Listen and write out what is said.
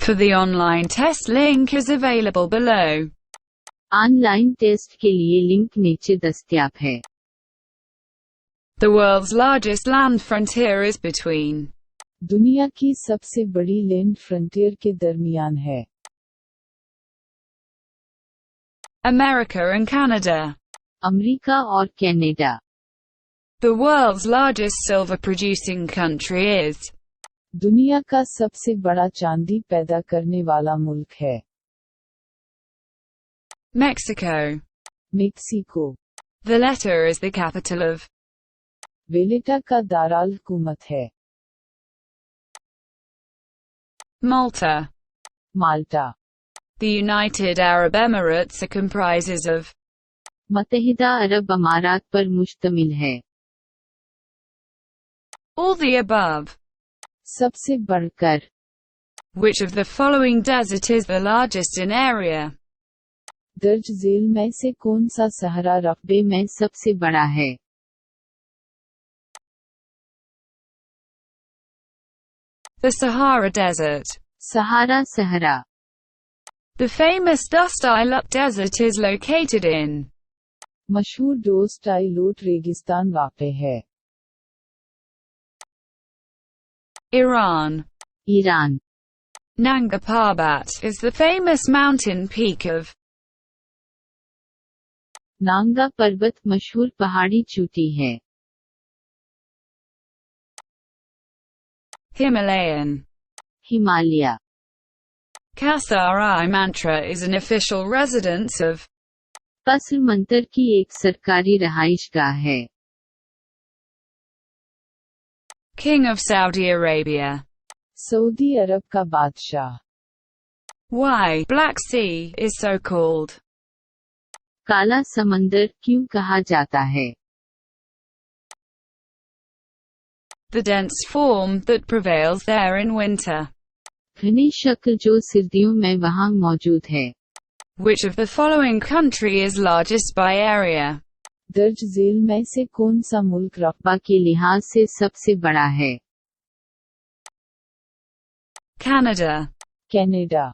For the online test, link is available below. Online test के लिए link नीचे दस्तयाब है। The world's largest land frontier is between. दुनिया की सबसे बड़ी लैंड फ्रंटियर के दरमियान है। America and Canada. अमेरिका और Canada. The world's largest silver producing country is. दुनिया का सबसे बड़ा चांदी पैदा करने वाला मुल्क है। Mexico. Mexico. Valletta is the capital of. Valletta का दाराल हुकूमत है। Malta. Malta. The United Arab Emirates are comprises of. मुत्तहिदा अरब अमारात पर मुश्तमिल है। All the above. सबसे बढ़कर। Which of the following desert is the largest in area? दर्ज झेल में से कौन सा सहरा रकबे में सबसे बड़ा है? The Sahara Desert. सहारा सहरा। The famous Dust Island Desert is located in. मशहूर डोस्ट आइलोट रेगिस्तान वाक़ है। Iran. Iran. Nanga Parbat is the famous mountain peak of. Nanga पर्वत मशहूर पहाड़ी चोटी है। Himalayan. Himalaya. Kasar Mantra is an official residence of. कसर मंतर की एक सरकारी रहाइशगाह है। King of Saudi Arabia. सऊदी अरब का बादशाह। Why Black Sea is so called. काला समंदर क्यों कहा जाता है? The dense form that prevails there in winter. घनी शक्ल जो सर्दियों में वहां मौजूद है। Which of the following country is largest by area? दर्ज झेल में से कौन सा मुल्क रकबा के लिहाज से सबसे बड़ा है? Canada. कनाडा।